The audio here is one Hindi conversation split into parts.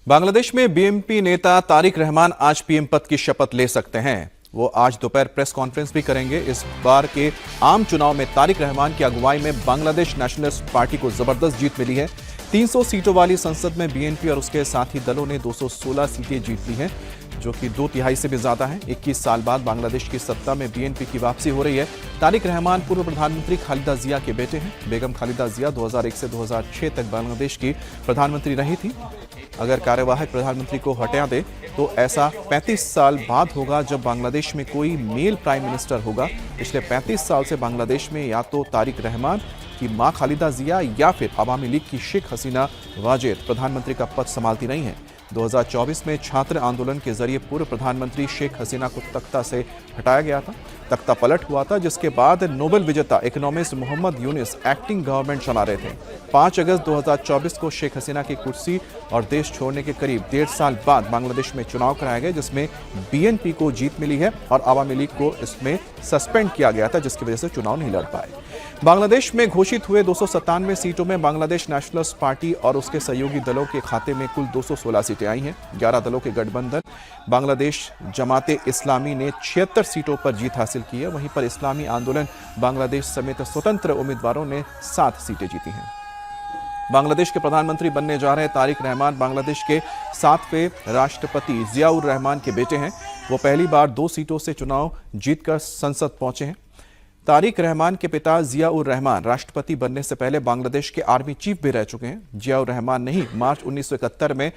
बांग्लादेश में बीएनपी नेता तारिक रहमान आज पीएम पद की शपथ ले सकते हैं। वो आज दोपहर प्रेस कॉन्फ्रेंस भी करेंगे। इस बार के आम चुनाव में तारिक रहमान की अगुवाई में बांग्लादेश नेशनलिस्ट पार्टी को जबरदस्त जीत मिली है। 300 सीटों वाली संसद में बीएनपी और उसके साथी दलों ने 216 सीटें जीत ली हैं, जो कि 2/3 से भी ज्यादा है। 21 साल बाद बांग्लादेश की सत्ता में बीएनपी की वापसी हो रही है। तारिक रहमान पूर्व प्रधानमंत्री खालिदा जिया के बेटे हैं। बेगम खालिदा जिया 2001 से 2006 तक बांग्लादेश की प्रधानमंत्री रही थी। अगर कार्यवाहक प्रधानमंत्री को हटा दे तो ऐसा 35 साल बाद होगा जब बांग्लादेश में कोई मेल प्राइम मिनिस्टर होगा। पिछले 35 साल से बांग्लादेश में या तो तारिक रहमान की मां खालिदा जिया या फिर अवामी लीग की शेख हसीना वाजेद प्रधानमंत्री का पद संभालती रही हैं। 2024 में छात्र आंदोलन के जरिए पूर्व प्रधानमंत्री शेख हसीना को तख्ता से हटाया गया था। तख्ता पलट हुआ था, जिसके बाद नोबेल विजेता economist Muhammad Yunus acting government चला रहे थे। 5 अगस्त 2024 को शेख हसीना की कुर्सी और देश छोड़ने के करीब 1.5 साल बाद बांग्लादेश में चुनाव कराए गए, जिसमें बीएनपी को जीत मिली है और अवामी लीग को इसमें सस्पेंड किया गया था, जिसकी वजह से चुनाव नहीं लड़ पाए। बांग्लादेश में घोषित हुए 297 सीटों में बांग्लादेश नेशनलिस्ट पार्टी और उसके सहयोगी दलों के खाते में कुल 216 सीटें आई हैं। 11 दलों के गठबंधन बांग्लादेश जमाते इस्लामी ने 76 सीटों पर जीत हासिल की है। वहीं पर इस्लामी आंदोलन बांग्लादेश समेत स्वतंत्र उम्मीदवारों ने 7 सीटें जीती हैं। बांग्लादेश के प्रधानमंत्री बनने जा रहे तारिक रहमान बांग्लादेश के 7वें राष्ट्रपति जियाउर रहमान के बेटे हैं। वो पहली बार 2 सीटों से चुनाव जीतकर संसद पहुंचे हैं। तारिक रहमान के पिता जियाउर रहमान राष्ट्रपति बनने से पहले बांग्लादेश के आर्मी चीफ भी रह चुके हैं। जियाउर रहमान ने ही मार्च 1971 में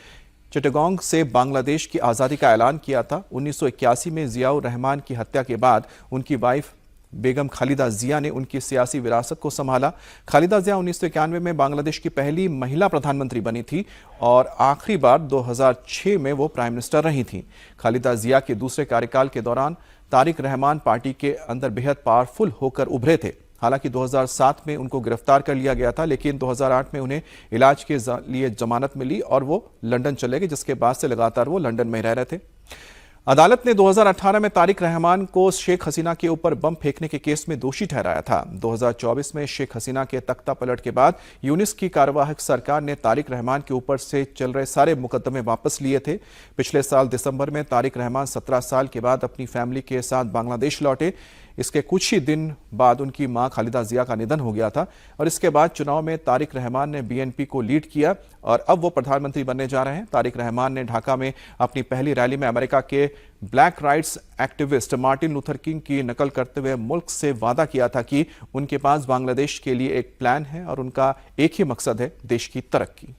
चिटागोंग से बांग्लादेश की आज़ादी का ऐलान किया था। 1981 में जियाउर रहमान की हत्या के बाद उनकी वाइफ बेगम खालिदा जिया ने उनकी सियासी विरासत को संभाला। खालिदा जिया 1991 में बांग्लादेश की पहली महिला प्रधानमंत्री बनी थी और आखिरी बार 2006 में वो प्राइम मिनिस्टर रही थी। खालिदा जिया के दूसरे कार्यकाल के दौरान तारिक रहमान पार्टी के अंदर बेहद पावरफुल होकर उभरे थे। हालांकि 2007 में उनको गिरफ्तार कर लिया गया था, लेकिन 2008 में उन्हें इलाज के लिए जमानत मिली और वो लंदन चले गए, जिसके बाद से लगातार वो लंदन में रह रहे थे। अदालत ने 2018 में तारिक रहमान को शेख हसीना के ऊपर बम फेंकने के केस में दोषी ठहराया था। 2024 में शेख हसीना के तख्ता पलट के बाद यूनिस की कार्यवाहक सरकार ने तारिक रहमान के ऊपर से चल रहे सारे मुकदमे वापस लिए थे। पिछले साल दिसंबर में तारिक रहमान 17 साल के बाद अपनी फैमिली के साथ बांग्लादेश लौटे। इसके कुछ ही दिन बाद उनकी मां खालिदा जिया का निधन हो गया था और इसके बाद चुनाव में तारिक रहमान ने बीएनपी को लीड किया और अब वो प्रधानमंत्री बनने जा रहे हैं। तारिक रहमान ने ढाका में अपनी पहली रैली में अमेरिका के black rights activist Martin Luther king की नकल करते हुए मुल्क से वादा किया था कि उनके पास बांग्लादेश के लिए एक प्लान है और उनका एक ही मकसद है, देश की तरक्की।